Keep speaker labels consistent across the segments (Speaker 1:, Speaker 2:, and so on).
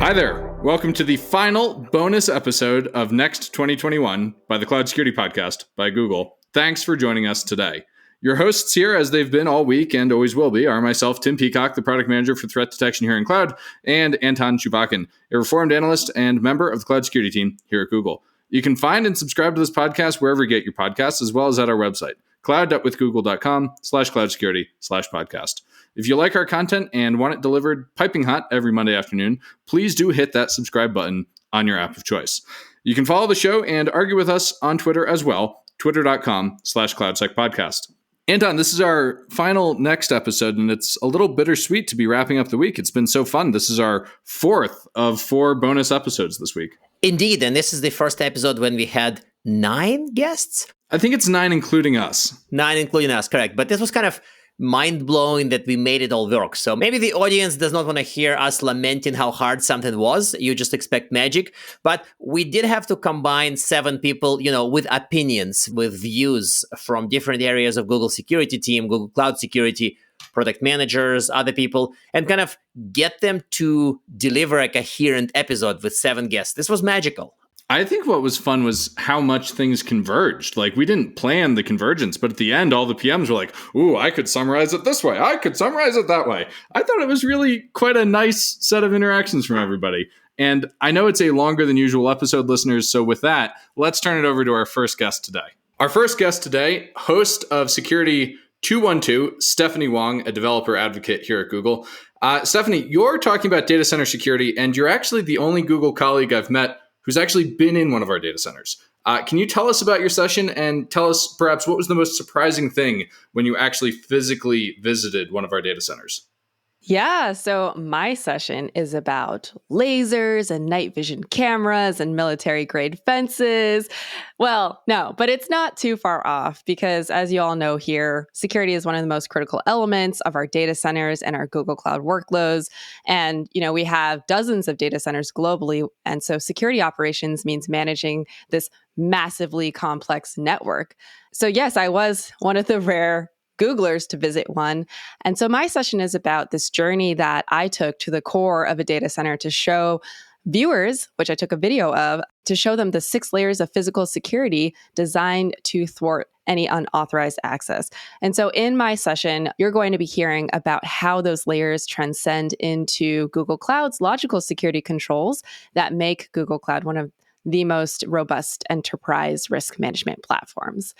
Speaker 1: Hi there. Welcome to the final bonus episode of Next 2021 by the Cloud Security Podcast by Google. Thanks for joining us today. Your hosts here, as they've been all week and always will be, are myself, Tim Peacock, the product manager for threat detection here in Cloud, and Anton Chubakin, a reformed analyst and member of the Cloud Security team here at Google. You can find and subscribe to this podcast wherever you get your podcasts, as well as at our website, cloud.withgoogle.com/cloudsecurity/podcast. If you like our content and want it delivered piping hot every Monday afternoon, please do hit that subscribe button on your app of choice. You can follow the show and argue with us on Twitter as well, twitter.com/cloudsecpodcast. Anton, this is our final Next episode, and it's a little bittersweet to be wrapping up the week. It's been so fun. This is our fourth of 4 bonus episodes this week.
Speaker 2: Indeed, and this is the first episode when we had 9 guests?
Speaker 1: I think it's 9 including us.
Speaker 2: 9 including us, correct. But this was kind of mind-blowing that we made it all work. So maybe the audience does not want to hear us lamenting how hard something was. You just expect magic. But we did have to combine 7 people, with opinions, with views from different areas of Google security team, Google Cloud Security, product managers, other people, and kind of get them to deliver a coherent episode with 7 guests. This was magical.
Speaker 1: I think what was fun was how much things converged. Like, we didn't plan the convergence, but at the end, all the PMs were like, ooh, I could summarize it this way. I could summarize it that way. I thought it was really quite a nice set of interactions from everybody. And I know it's a longer than usual episode, listeners. So with that, let's turn it over to our first guest today. Our first guest today, host of Security 212, Stephanie Wong, a developer advocate here at Google. Stephanie, you're talking about data center security, and you're actually the only Google colleague I've met who's actually been in one of our data centers. Can you tell us about your session and tell us perhaps what was the most surprising thing when you actually physically visited one of our data centers?
Speaker 3: Yeah, so my session is about lasers and night vision cameras and military-grade fences. Well, no, but it's not too far off because, as you all know here, security is one of the most critical elements of our data centers and our Google Cloud workloads. And, we have dozens of data centers globally. And so security operations means managing this massively complex network. So yes, I was one of the rare Googlers to visit one. And so my session is about this journey that I took to the core of a data center to show viewers, which I took a video of, to show them the 6 layers of physical security designed to thwart any unauthorized access. And so in my session, you're going to be hearing about how those layers transcend into Google Cloud's logical security controls that make Google Cloud one of the most robust enterprise risk management platforms.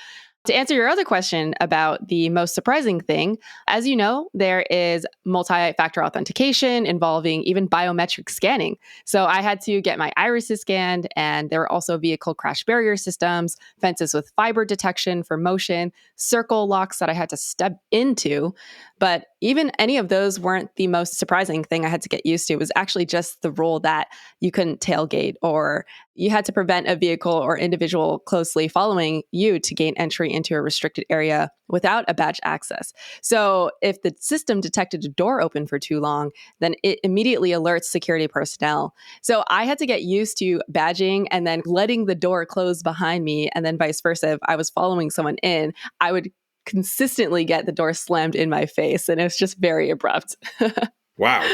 Speaker 3: To answer your other question about the most surprising thing, as you know, there is multi-factor authentication involving even biometric scanning. So I had to get my irises scanned, and there were also vehicle crash barrier systems, fences with fiber detection for motion, circle locks that I had to step into. But even any of those weren't the most surprising thing I had to get used to. It was actually just the rule that you couldn't tailgate, or you had to prevent a vehicle or individual closely following you to gain entry into a restricted area without a badge access. So if the system detected a door open for too long, then it immediately alerts security personnel. So I had to get used to badging and then letting the door close behind me, and then vice versa. If I was following someone in, I would consistently get the door slammed in my face, and it's just very abrupt.
Speaker 1: Wow.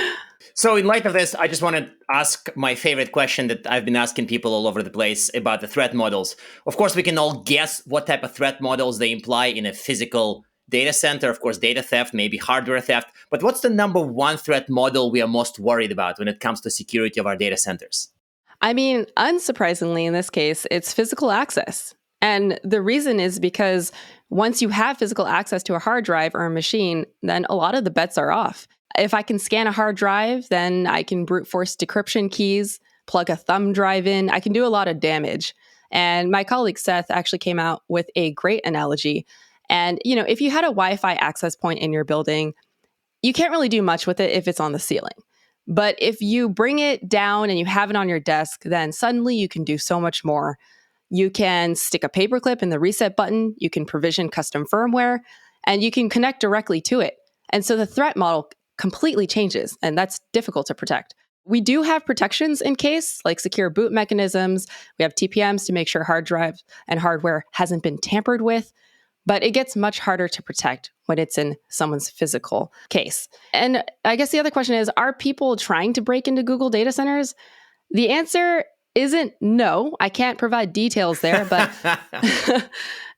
Speaker 2: So in light of this, I just want to ask my favorite question that I've been asking people all over the place about the threat models. Of course, we can all guess what type of threat models they imply in a physical data center. Of course, data theft, maybe hardware theft. But what's the number one threat model we are most worried about when it comes to security of our data centers?
Speaker 3: I mean, unsurprisingly, in this case, it's physical access. And the reason is because once you have physical access to a hard drive or a machine, then a lot of the bets are off. If I can scan a hard drive, then I can brute force decryption keys, plug a thumb drive in. I can do a lot of damage. And my colleague Seth actually came out with a great analogy. And, if you had a Wi-Fi access point in your building, you can't really do much with it if it's on the ceiling. But if you bring it down and you have it on your desk, then suddenly you can do so much more. You can stick a paperclip in the reset button, you can provision custom firmware, and you can connect directly to it. And so the threat model completely changes, and that's difficult to protect. We do have protections in case, like secure boot mechanisms. We have TPMs to make sure hard drives and hardware hasn't been tampered with. but it gets much harder to protect when it's in someone's physical case. And I guess the other question is, are people trying to break into Google data centers? The answer isn't no. I can't provide details there, but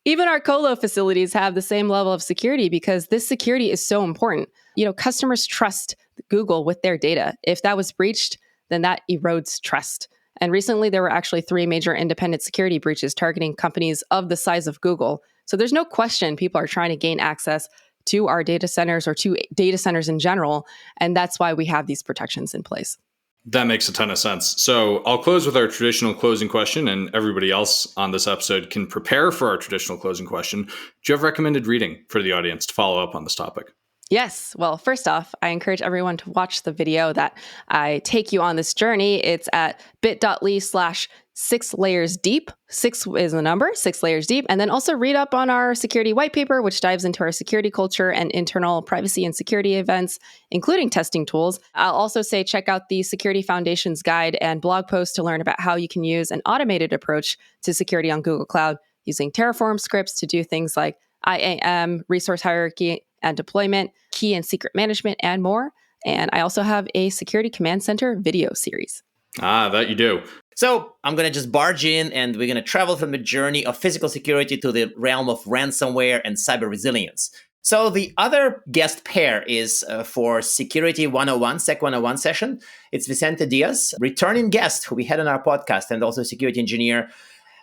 Speaker 3: even our colo facilities have the same level of security because this security is so important. Customers trust Google with their data. If that was breached, then that erodes trust. And recently, there were actually 3 major independent security breaches targeting companies of the size of Google. So there's no question people are trying to gain access to our data centers or to data centers in general. And that's why we have these protections in place.
Speaker 1: That makes a ton of sense. So I'll close with our traditional closing question, and everybody else on this episode can prepare for our traditional closing question. Do you have recommended reading for the audience to follow up on this topic?
Speaker 3: Yes. Well, first off, I encourage everyone to watch the video that I take you on this journey. It's at bit.ly/6layersdeep. 6 is the number, 6 layers deep. And then also read up on our security white paper, which dives into our security culture and internal privacy and security events, including testing tools. I'll also say check out the Security Foundation's guide and blog post to learn about how you can use an automated approach to security on Google Cloud using Terraform scripts to do things like IAM, resource hierarchy and deployment, key and secret management, and more. And I also have a Security Command Center video series.
Speaker 1: That you do.
Speaker 2: So I'm going to just barge in and we're going to travel from the journey of physical security to the realm of ransomware and cyber resilience. So the other guest pair is for Security 101, Sec 101 session. It's Vicente Diaz, returning guest who we had on our podcast and also security engineer.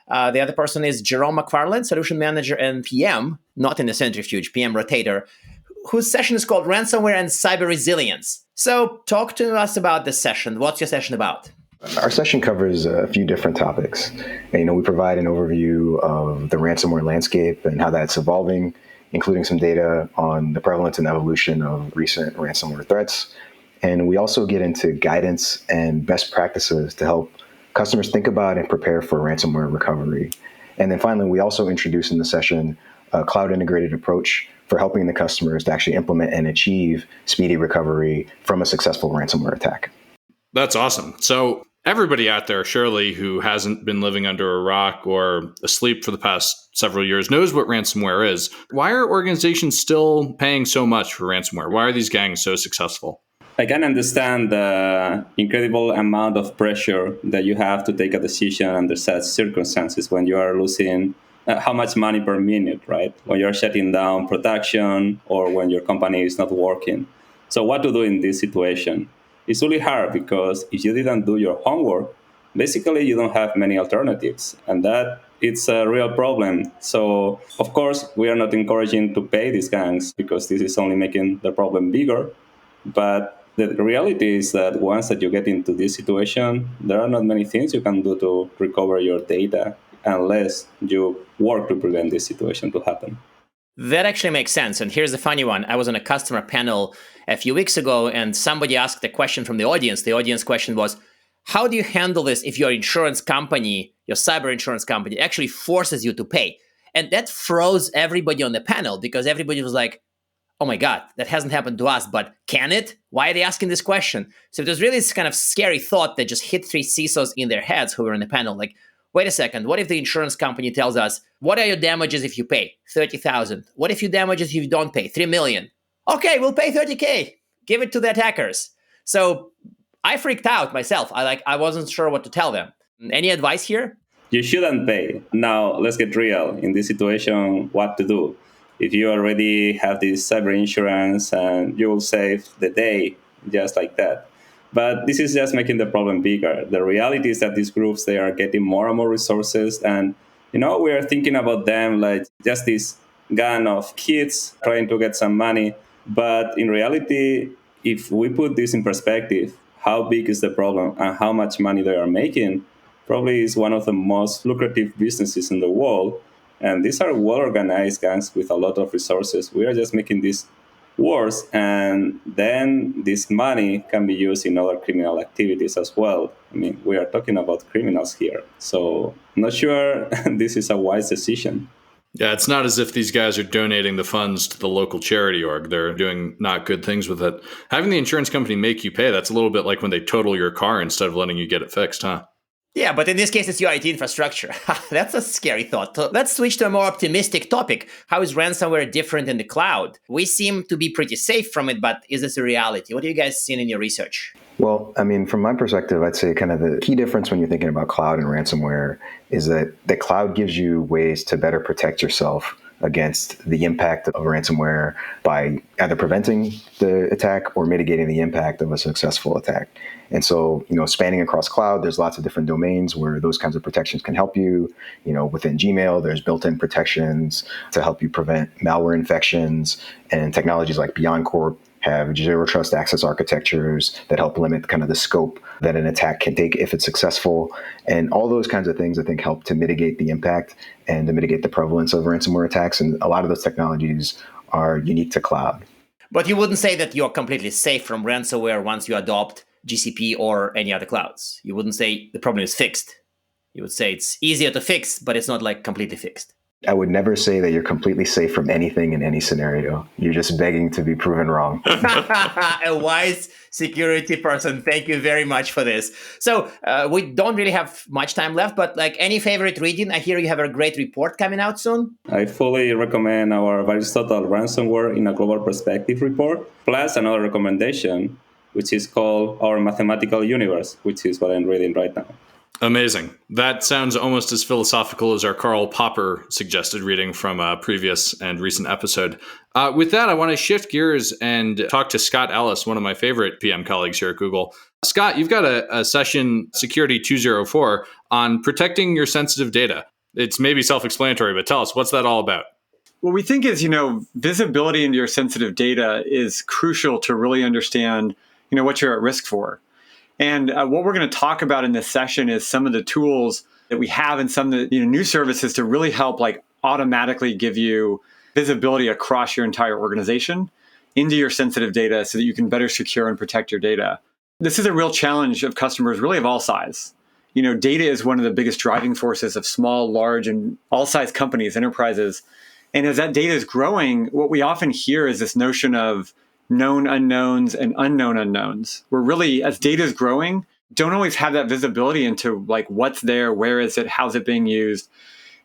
Speaker 2: The other person is Jerome McFarland, solution manager and PM, not in the centrifuge, PM rotator, whose session is called Ransomware and Cyber Resilience. So talk to us about this session. What's your session about?
Speaker 4: Our session covers a few different topics. We provide an overview of the ransomware landscape and how that's evolving, including some data on the prevalence and evolution of recent ransomware threats. And we also get into guidance and best practices to help customers think about and prepare for ransomware recovery. And then finally, we also introduce in the session a cloud integrated approach for helping the customers to actually implement and achieve speedy recovery from a successful ransomware attack.
Speaker 1: That's awesome. So everybody out there, surely, who hasn't been living under a rock or asleep for the past several years knows what ransomware is. Why are organizations still paying so much for ransomware? Why are these gangs so successful?
Speaker 5: I can understand the incredible amount of pressure that you have to take a decision under such circumstances when you are losing how much money per minute, right? When you're shutting down production or when your company is not working. So what to do in this situation? It's really hard because if you didn't do your homework, basically you don't have many alternatives. And that it's a real problem. So, of course, we are not encouraging to pay these gangs because this is only making the problem bigger. But the reality is that once that you get into this situation, there are not many things you can do to recover your data unless you work to prevent this situation to happen.
Speaker 2: That actually makes sense. And here's the funny one. I was on a customer panel a few weeks ago, and somebody asked a question from the audience. The audience question was, how do you handle this if your insurance company, your cyber insurance company, actually forces you to pay? And that froze everybody on the panel because everybody was like, oh my God, that hasn't happened to us, but can it? Why are they asking this question? So it was really this kind of scary thought that just hit 3 CISOs in their heads who were in the panel. Like, wait a second, what if the insurance company tells us, what are your damages if you pay? 30,000. What if your damages if you don't pay? 3 million. Okay, we'll pay 30K. Give it to the attackers. So I freaked out myself. I wasn't sure what to tell them. Any advice here?
Speaker 5: You shouldn't pay. Now, let's get real. In this situation, what to do? If you already have this cyber insurance and you will save the day just like that. But this is just making the problem bigger. The reality is that these groups, they are getting more and more resources. And, we are thinking about them like just this gang of kids trying to get some money. But in reality, if we put this in perspective, how big is the problem and how much money they are making, probably is one of the most lucrative businesses in the world. And these are well-organized gangs with a lot of resources. We are just making this worse, and then this money can be used in other criminal activities as well. I mean, we are talking about criminals here. So I'm not sure this is a wise decision.
Speaker 1: Yeah, it's not as if these guys are donating the funds to the local charity org. They're doing not good things with it. Having the insurance company make you pay, that's a little bit like when they total your car instead of letting you get it fixed, huh?
Speaker 2: Yeah, but in this case, it's your IT infrastructure. That's a scary thought. So let's switch to a more optimistic topic. How is ransomware different in the cloud? We seem to be pretty safe from it, but is this a reality? What have you guys seen in your research?
Speaker 4: Well, I mean, from my perspective, I'd say kind of the key difference when you're thinking about cloud and ransomware is that the cloud gives you ways to better protect yourself against the impact of ransomware by either preventing the attack or mitigating the impact of a successful attack. And so, spanning across cloud, there's lots of different domains where those kinds of protections can help you. Within Gmail, there's built-in protections to help you prevent malware infections, and technologies like BeyondCorp have zero trust access architectures that help limit kind of the scope that an attack can take if it's successful. And all those kinds of things, I think, help to mitigate the impact and to mitigate the prevalence of ransomware attacks. And a lot of those technologies are unique to cloud.
Speaker 2: But you wouldn't say that you're completely safe from ransomware once you adopt GCP or any other clouds. You wouldn't say the problem is fixed. You would say it's easier to fix, but it's not like completely fixed.
Speaker 4: I would never say that you're completely safe from anything in any scenario. You're just begging to be proven wrong.
Speaker 2: A wise security person. Thank you very much for this. So we don't really have much time left, but like any favorite reading? I hear you have a great report coming out soon.
Speaker 5: I fully recommend our Aristotle Ransomware in a Global Perspective report, plus another recommendation, which is called Our Mathematical Universe, which is what I'm reading right now.
Speaker 1: Amazing. That sounds almost as philosophical as our Karl Popper suggested reading from a previous and recent episode. With that, I want to shift gears and talk to Scott Ellis, one of my favorite PM colleagues here at Google. Scott, you've got a session, Security 204, on protecting your sensitive data. It's maybe self-explanatory, but tell us, what's that all about?
Speaker 6: What we think is, visibility into your sensitive data is crucial to really understand, what you're at risk for. And what we're going to talk about in this session is some of the tools that we have and some of the new services to really help automatically give you visibility across your entire organization into your sensitive data so that you can better secure and protect your data. This is a real challenge of customers really of all size. Data is one of the biggest driving forces of small, large, and all size companies, enterprises. And as that data is growing, what we often hear is this notion of known unknowns and unknown unknowns. We're really, as data is growing, don't always have that visibility into what's there, where is it, how's it being used.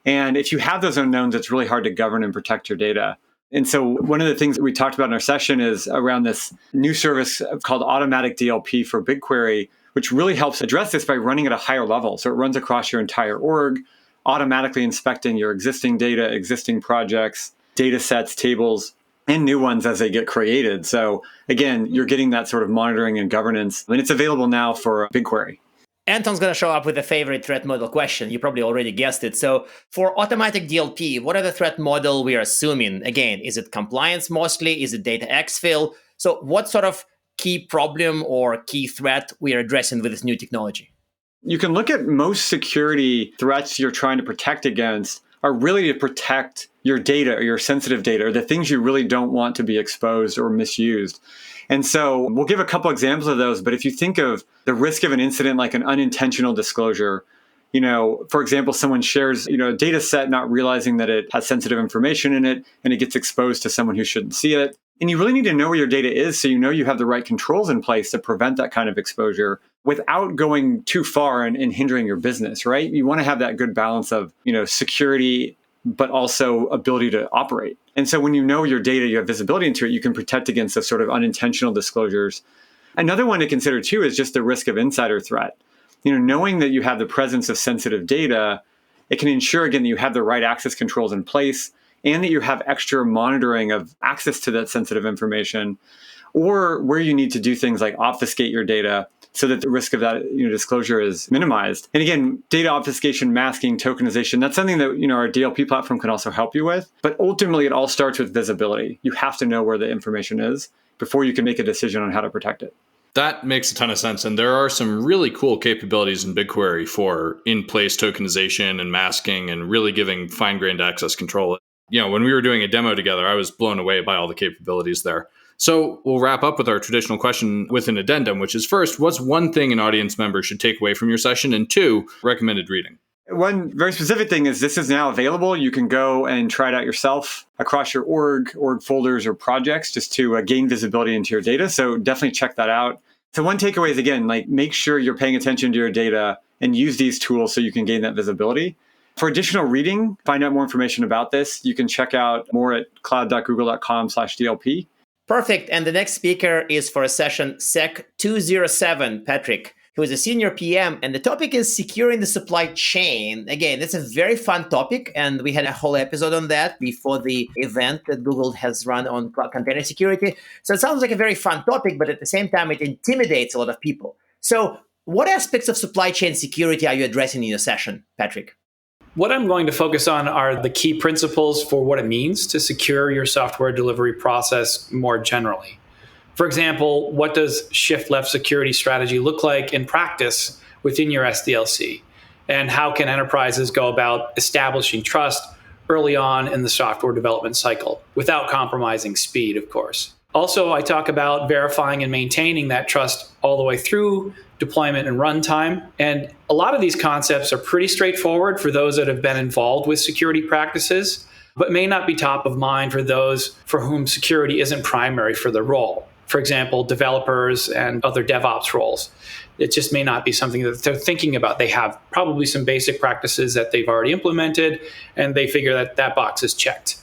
Speaker 6: And if you have those unknowns, it's really hard to govern and protect your data. And so one of the things that we talked about in our session is around this new service called Automatic DLP for BigQuery, which really helps address this by running at a higher level. So it runs across your entire org, automatically inspecting your existing data, existing projects, data sets, tables, and new ones as they get created. So again, you're getting that sort of monitoring and governance. And it's available now for BigQuery.
Speaker 2: Anton's going to show up with a favorite threat model question. You probably already guessed it. So for automatic DLP, what are the threat model we're assuming? Again, is it compliance mostly? Is it data exfil? So what sort of key problem or key threat we are addressing with this new technology?
Speaker 6: You can look at most security threats you're trying to protect against are really to protect your data or your sensitive data or the things you really don't want to be exposed or misused. And so we'll give a couple examples of those. But if you think of the risk of an incident like an unintentional disclosure, for example, someone shares, a data set not realizing that it has sensitive information in it and it gets exposed to someone who shouldn't see it. And you really need to know where your data is so you have the right controls in place to prevent that kind of exposure without going too far and hindering your business, right? You want to have that good balance of, security, but also ability to operate. And so when you know your data, you have visibility into it, you can protect against those sort of unintentional disclosures. Another one to consider too is just the risk of insider threat. Knowing that you have the presence of sensitive data, it can ensure, again, that you have the right access controls in place and that you have extra monitoring of access to that sensitive information, or where you need to do things like obfuscate your data so that the risk of that disclosure is minimized. And again, data obfuscation, masking, tokenization, that's something that our DLP platform can also help you with. But ultimately, it all starts with visibility. You have to know where the information is before you can make a decision on how to protect it.
Speaker 1: That makes a ton of sense. And there are some really cool capabilities in BigQuery for in-place tokenization and masking and really giving fine-grained access control. When we were doing a demo together, I was blown away by all the capabilities there. So we'll wrap up with our traditional question with an addendum, which is first, what's one thing an audience member should take away from your session? And two, recommended reading.
Speaker 6: One very specific thing is this is now available. You can go and try it out yourself across your org folders or projects just to gain visibility into your data. So definitely check that out. So one takeaway is, again, make sure you're paying attention to your data and use these tools so you can gain that visibility. For additional reading, find out more information about this, you can check out more at cloud.google.com/DLP.
Speaker 2: Perfect. And the next speaker is for a session Sec 207, Patrick, who is a senior PM. And the topic is securing the supply chain. Again, it's a very fun topic. And we had a whole episode on that before the event that Google has run on cloud container security. So it sounds like a very fun topic, but at the same time, it intimidates a lot of people. So what aspects of supply chain security are you addressing in your session, Patrick?
Speaker 7: What I'm going to focus on are the key principles for what it means to secure your software delivery process more generally. For example, what does shift-left security strategy look like in practice within your SDLC? And how can enterprises go about establishing trust early on in the software development cycle without compromising speed, of course? Also, I talk about verifying and maintaining that trust all the way through deployment and runtime. And a lot of these concepts are pretty straightforward for those that have been involved with security practices, but may not be top of mind for those for whom security isn't primary for their role. For example, developers and other DevOps roles. It just may not be something that they're thinking about. They have probably some basic practices that they've already implemented, and they figure that that box is checked.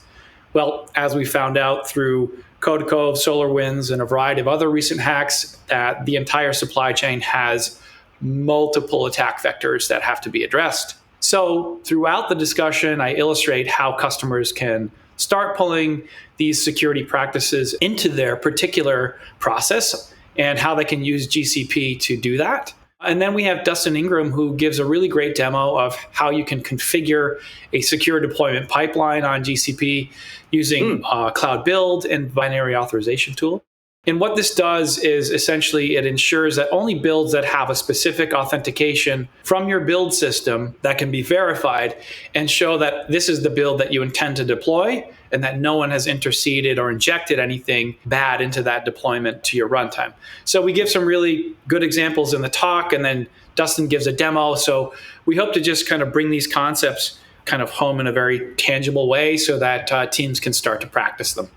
Speaker 7: Well, as we found out through Code Cove, SolarWinds, and a variety of other recent hacks, that the entire supply chain has multiple attack vectors that have to be addressed. So throughout the discussion, I illustrate how customers can start pulling these security practices into their particular process and how they can use GCP to do that. And then we have Dustin Ingram, who gives a really great demo of how you can configure a secure deployment pipeline on GCP using Cloud Build and binary authorization tool. And what this does is essentially it ensures that only builds that have a specific authentication from your build system that can be verified and show that this is the build that you intend to deploy and that no one has interceded or injected anything bad into that deployment to your runtime. So we give some really good examples in the talk, and then Dustin gives a demo. So we hope to just kind of bring these concepts kind of home in a very tangible way so that teams can start to practice them.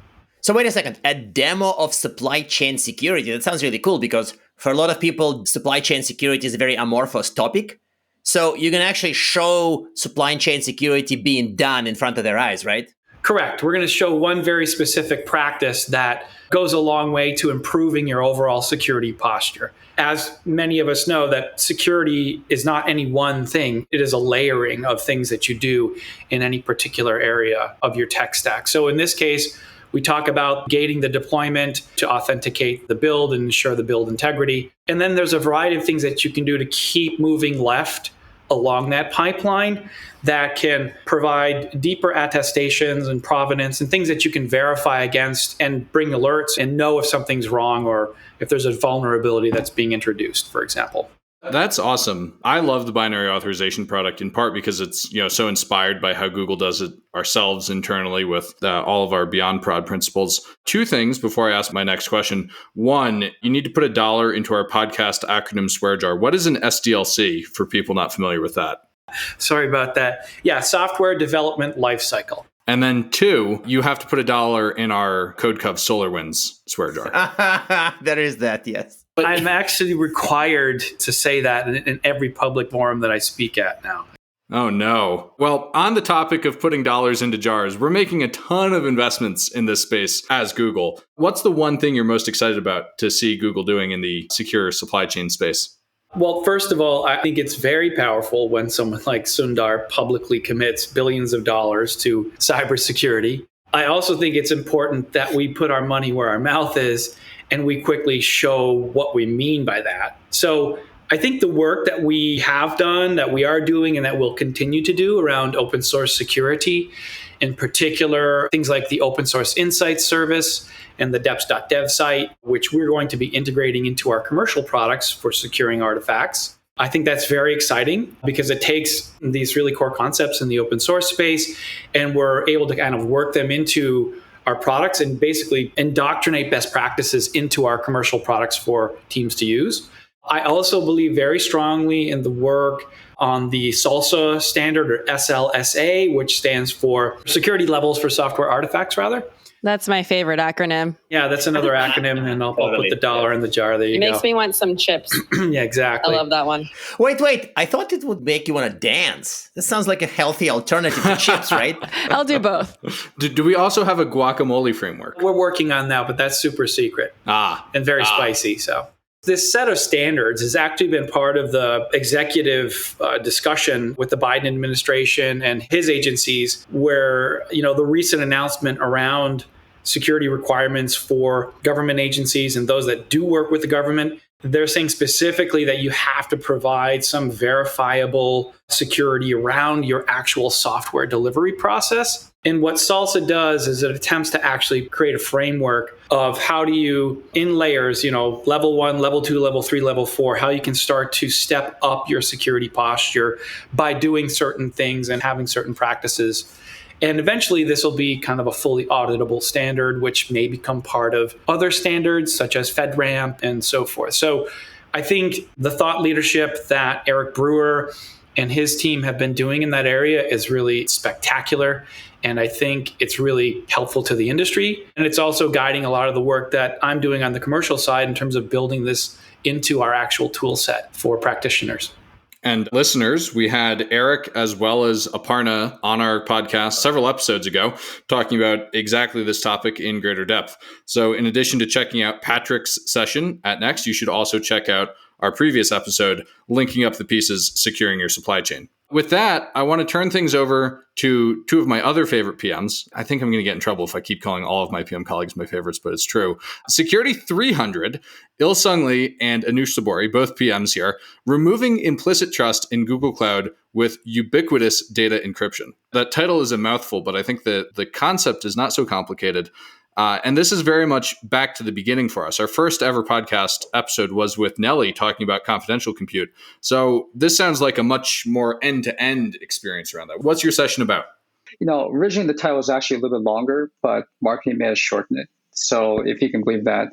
Speaker 2: So wait a second, a demo of supply chain security. That sounds really cool because for a lot of people, supply chain security is a very amorphous topic. So you can actually show supply chain security being done in front of their eyes, right?
Speaker 7: Correct. We're going to show one very specific practice that goes a long way to improving your overall security posture. As many of us know, that security is not any one thing. It is a layering of things that you do in any particular area of your tech stack. So in this case, we talk about gating the deployment to authenticate the build and ensure the build integrity. And then there's a variety of things that you can do to keep moving left along that pipeline that can provide deeper attestations and provenance and things that you can verify against and bring alerts and know if something's wrong or if there's a vulnerability that's being introduced, for example.
Speaker 1: That's awesome. I love the binary authorization product in part because it's so inspired by how Google does it ourselves internally with all of our Beyond Prod principles. Two things before I ask my next question. One, you need to put $1 into our podcast acronym swear jar. What is an SDLC for people not familiar with that?
Speaker 7: Sorry about that. Yeah, software development lifecycle.
Speaker 1: And then two, you have to put $1 in our Code Cove SolarWinds swear jar.
Speaker 2: There is that, yes.
Speaker 7: But I'm actually required to say that in every public forum that I speak at now.
Speaker 1: Oh, no. Well, on the topic of putting dollars into jars, we're making a ton of investments in this space as Google. What's the one thing you're most excited about to see Google doing in the secure supply chain space?
Speaker 7: Well, first of all, I think it's very powerful when someone like Sundar publicly commits billions of dollars to cybersecurity. I also think it's important that we put our money where our mouth is and we quickly show what we mean by that. So I think the work that we have done, that we are doing, and that we'll continue to do around open source security, in particular, things like the Open Source Insights service and the deps.dev site, which we're going to be integrating into our commercial products for securing artifacts. I think that's very exciting because it takes these really core concepts in the open source space and we're able to kind of work them into our products and basically indoctrinate best practices into our commercial products for teams to use. I also believe very strongly in the work on the SLSA standard, or SLSA, which stands for Security Levels for Software Artifacts, rather.
Speaker 3: That's my favorite acronym.
Speaker 7: Yeah, that's another acronym, and I'll put the dollar in the jar. There you
Speaker 3: It
Speaker 7: go.
Speaker 3: makes me want some chips.
Speaker 7: Yeah, exactly.
Speaker 3: I love that one.
Speaker 2: Wait. I thought it would make you want to dance. This sounds like a healthy alternative to chips, right?
Speaker 3: I'll do both.
Speaker 1: Do we also have a guacamole framework?
Speaker 7: We're working on that, but that's super secret and very spicy. So this set of standards has actually been part of the executive discussion with the Biden administration and his agencies, where, the recent announcement around security requirements for government agencies and those that do work with the government, they're saying specifically that you have to provide some verifiable security around your actual software delivery process. And what Salsa does is it attempts to actually create a framework of how do you, in layers, level 1, level 2, level 3, level 4, how you can start to step up your security posture by doing certain things and having certain practices. And eventually, this will be kind of a fully auditable standard, which may become part of other standards such as FedRAMP and so forth. So I think the thought leadership that Eric Brewer and his team have been doing in that area is really spectacular. And I think it's really helpful to the industry. And it's also guiding a lot of the work that I'm doing on the commercial side in terms of building this into our actual tool set for practitioners.
Speaker 1: And listeners, we had Eric as well as Aparna on our podcast several episodes ago talking about exactly this topic in greater depth. So in addition to checking out Patrick's session at Next, you should also check out our previous episode, Linking Up the Pieces, Securing Your Supply Chain. With that, I want to turn things over to two of my other favorite PMs. I think I'm going to get in trouble if I keep calling all of my PM colleagues my favorites, but it's true. Security 300, Il-Sung Lee and Anoosh Saboori, both PMs here, removing implicit trust in Google Cloud with ubiquitous data encryption. That title is a mouthful, but I think that the concept is not so complicated. And this is very much back to the beginning for us. Our first ever podcast episode was with Nelly talking about confidential compute. So this sounds like a much more end-to-end experience around that. What's your session about?
Speaker 8: Originally the title was actually a little bit longer, but marketing may have shortened it. So if you can believe that.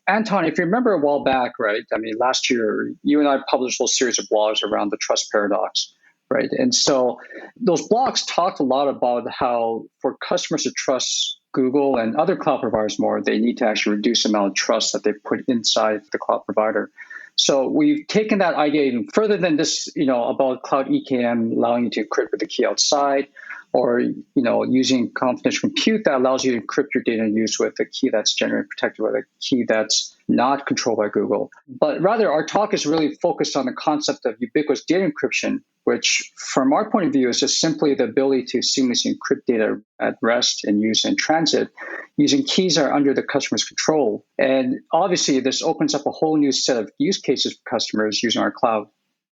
Speaker 8: Anton, if you remember a while back, right? I mean, last year, you and I published a whole series of blogs around the trust paradox, right? And so those blogs talked a lot about how for customers to trust Google and other cloud providers more, they need to actually reduce the amount of trust that they put inside the cloud provider. So we've taken that idea even further than this, about cloud EKM allowing you to encrypt with the key outside, or, using confidential compute that allows you to encrypt your data and use with a key that's generally protected by a key that's not controlled by Google. But rather, our talk is really focused on the concept of ubiquitous data encryption, which from our point of view is just simply the ability to seamlessly encrypt data at rest and use in transit using keys that are under the customer's control. And obviously, this opens up a whole new set of use cases for customers using our cloud.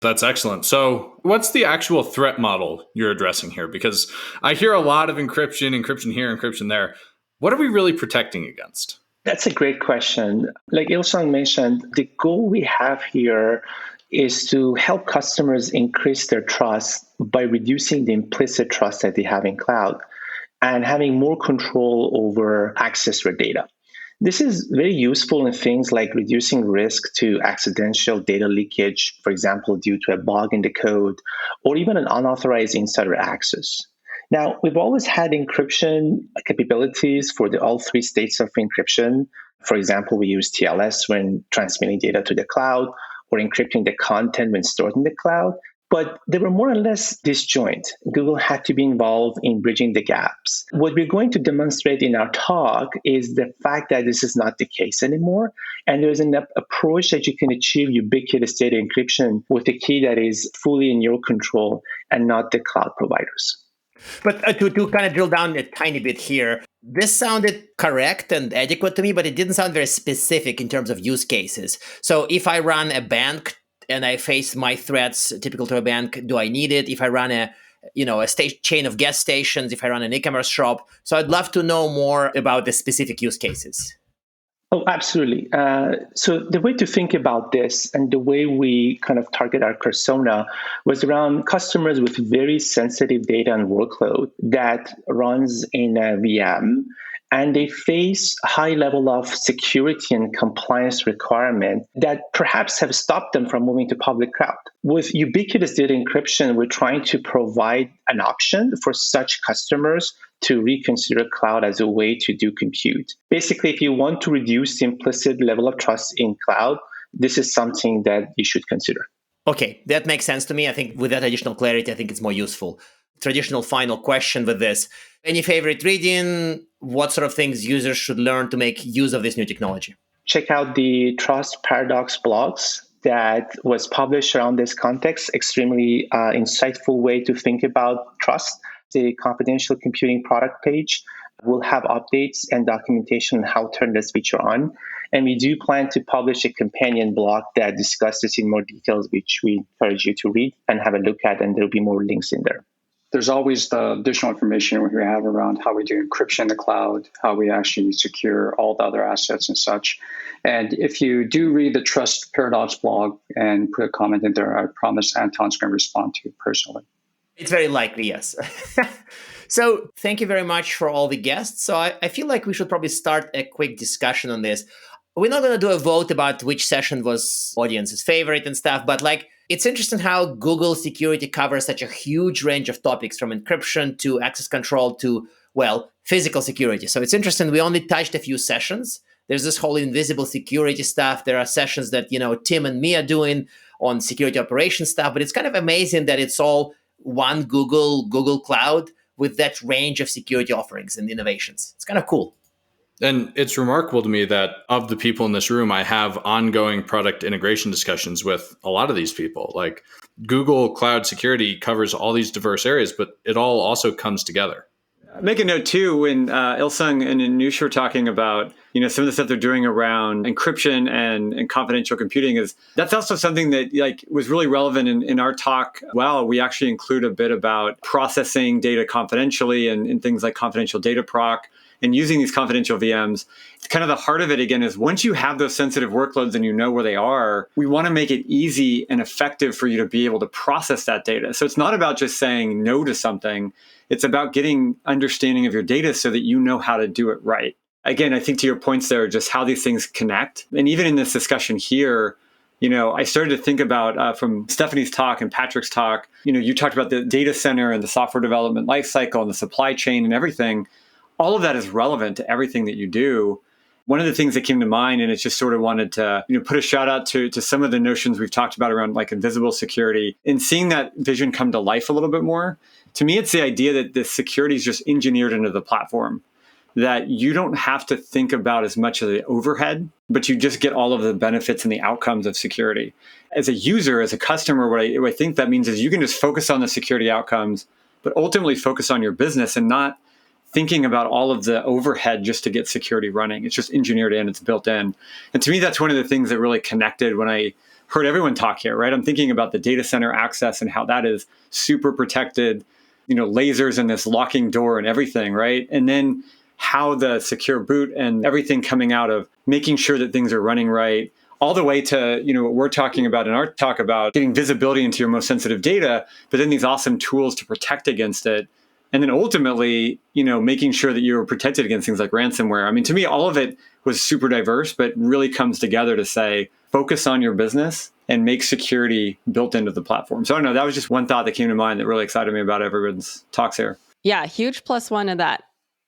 Speaker 1: That's excellent. So what's the actual threat model you're addressing here? Because I hear a lot of encryption here, encryption there. What are we really protecting against?
Speaker 9: That's a great question. Like Il-Sung mentioned, the goal we have here is to help customers increase their trust by reducing the implicit trust that they have in cloud and having more control over access to data. This is very useful in things like reducing risk to accidental data leakage, for example, due to a bug in the code, or even an unauthorized insider access. Now, we've always had encryption capabilities for all three states of encryption. For example, we use TLS when transmitting data to the cloud, or encrypting the content when stored in the cloud. But they were more or less disjoint. Google had to be involved in bridging the gaps. What we're going to demonstrate in our talk is the fact that this is not the case anymore. And there's an approach that you can achieve ubiquitous data encryption with a key that is fully in your control and not the cloud providers.
Speaker 2: But to kind of drill down a tiny bit here, this sounded correct and adequate to me, but it didn't sound very specific in terms of use cases. So if I run a bank and I face my threats typical to a bank, do I need it? If I run a chain of gas stations, if I run an e-commerce shop. So I'd love to know more about the specific use cases.
Speaker 9: Oh, absolutely. So the way to think about this and the way we kind of target our persona was around customers with very sensitive data and workload that runs in a VM, and they face high level of security and compliance requirement that perhaps have stopped them from moving to public cloud. With ubiquitous data encryption, we're trying to provide an option for such customers to reconsider cloud as a way to do compute. Basically, if you want to reduce the implicit level of trust in cloud, this is something that you should consider.
Speaker 2: Okay, that makes sense to me. I think with that additional clarity, I think it's more useful. Traditional final question with this. Any favorite reading? What sort of things users should learn to make use of this new technology?
Speaker 9: Check out the Trust Paradox blogs that was published around this context. Extremely insightful way to think about trust. The confidential computing product page will have updates and documentation on how to turn this feature on. And we do plan to publish a companion blog that discusses in more details, which we encourage you to read and have a look at, and there'll be more links in there.
Speaker 8: There's always the additional information we have around how we do encryption in the cloud, how we actually secure all the other assets and such. And if you do read the Trust Paradox blog and put a comment in there, I promise Anton's going to respond to you personally.
Speaker 2: It's very likely, yes. So thank you very much for all the guests. So I feel like we should probably start a quick discussion on this. We're not going to do a vote about which session was audience's favorite and stuff, but it's interesting how Google security covers such a huge range of topics, from encryption to access control to, physical security. So it's interesting. We only touched a few sessions. There's this whole invisible security stuff. There are sessions that, Tim and me are doing on security operations stuff, but it's kind of amazing that it's all one Google Cloud with that range of security offerings and innovations. It's kind of cool.
Speaker 1: And it's remarkable to me that of the people in this room, I have ongoing product integration discussions with a lot of these people. Like Google Cloud Security covers all these diverse areas, but it all also comes together.
Speaker 6: Make a note too, when Ilsung and Anoosh were talking about, some of the stuff they're doing around encryption and confidential computing, is that's also something that was really relevant in our talk. Well, we actually include a bit about processing data confidentially and things like confidential data proc and using these confidential VMs. It's kind of the heart of it again is once you have those sensitive workloads and you know where they are, we want to make it easy and effective for you to be able to process that data. So it's not about just saying no to something. It's about getting understanding of your data so that you know how to do it right. Again, I think to your points there, just how these things connect. And even in this discussion here, I started to think about from Stephanie's talk and Patrick's talk, you talked about the data center and the software development lifecycle and the supply chain and everything. All of that is relevant to everything that you do. One of the things that came to mind, and it's just sort of wanted to put a shout out to some of the notions we've talked about around invisible security, and seeing that vision come to life a little bit more. To me, it's the idea that the security is just engineered into the platform, that you don't have to think about as much of the overhead, but you just get all of the benefits and the outcomes of security. As a user, as a customer, what I think that means is you can just focus on the security outcomes, but ultimately focus on your business and not thinking about all of the overhead just to get security running. It's just engineered in, it's built in. And to me, that's one of the things that really connected when I heard everyone talk here, right? I'm thinking about the data center access and how that is super protected, lasers and this locking door and everything, right? And then how the secure boot and everything coming out of making sure that things are running right, all the way to, what we're talking about in our talk about getting visibility into your most sensitive data, but then these awesome tools to protect against it. And then ultimately, making sure that you're protected against things like ransomware. I mean, to me, all of it was super diverse, but really comes together to say, focus on your business and make security built into the platform. So I don't know, that was just one thought that came to mind that really excited me about everyone's talks here.
Speaker 3: Yeah, huge +1 of that.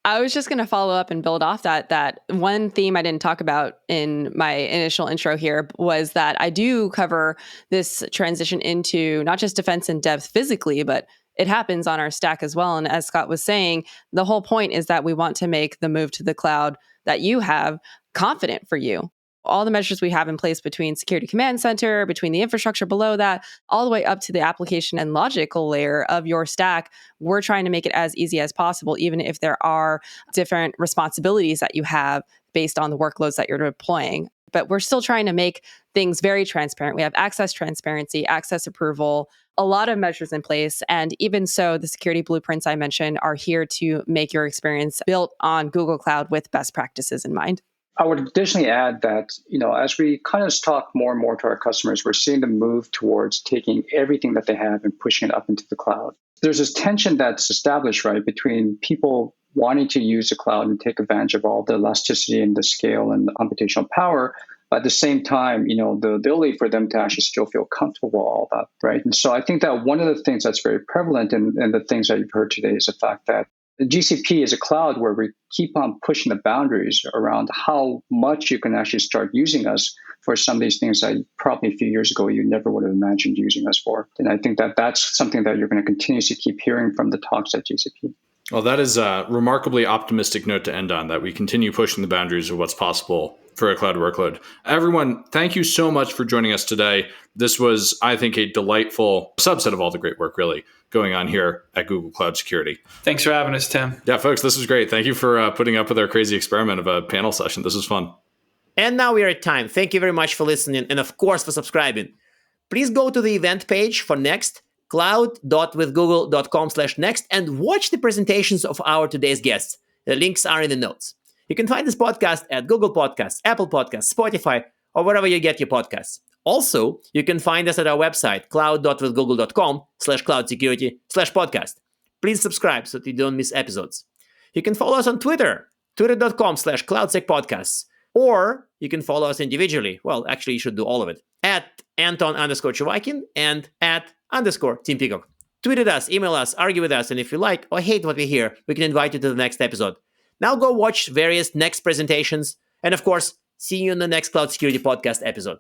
Speaker 3: I was just going to follow up and build off that one theme I didn't talk about in my initial intro here was that I do cover this transition into not just defense in depth physically, but it happens on our stack as well. And as Scott was saying, the whole point is that we want to make the move to the cloud that you have confident for you. All the measures we have in place between Security Command Center, between the infrastructure below that, all the way up to the application and logical layer of your stack, we're trying to make it as easy as possible, even if there are different responsibilities that you have based on the workloads that you're deploying. But we're still trying to make things very transparent. We have access transparency, access approval, a lot of measures in place. And even so, the security blueprints I mentioned are here to make your experience built on Google Cloud with best practices in mind.
Speaker 8: I would additionally add that, as we kind of talk more and more to our customers, we're seeing them move towards taking everything that they have and pushing it up into the cloud. There's this tension that's established, right, between people wanting to use the cloud and take advantage of all the elasticity and the scale and the computational power. But at the same time, the ability for them to actually still feel comfortable with all that, right? And so I think that one of the things that's very prevalent and the things that you've heard today is the fact that GCP is a cloud where we keep on pushing the boundaries around how much you can actually start using us for some of these things that probably a few years ago you never would have imagined using us for. And I think that that's something that you're going to continuously keep hearing from the talks at GCP.
Speaker 1: Well, that is a remarkably optimistic note to end on, that we continue pushing the boundaries of what's possible for a cloud workload. Everyone, thank you so much for joining us today. This was, I think, a delightful subset of all the great work, really, going on here at Google Cloud Security.
Speaker 7: Thanks for having us, Tim.
Speaker 1: Yeah, folks, this was great. Thank you for putting up with our crazy experiment of a panel session. This was fun.
Speaker 2: And now we are at time. Thank you very much for listening and, of course, for subscribing. Please go to the event page for Next, cloud.withgoogle.com/next, and watch the presentations of our today's guests. The links are in the notes. You can find this podcast at Google Podcasts, Apple Podcasts, Spotify, or wherever you get your podcasts. Also, you can find us at our website, cloud.withgoogle.com/cloud-security/podcast. Please subscribe so that you don't miss episodes. You can follow us on Twitter, twitter.com/cloudsecpodcasts. Or you can follow us individually. Well, actually, you should do all of it. At Anton_Chuvakin and at _Tim Peacock. Tweet at us, email us, argue with us, and if you like or hate what we hear, we can invite you to the next episode. Now go watch various next presentations, and of course, see you in the next Cloud Security Podcast episode.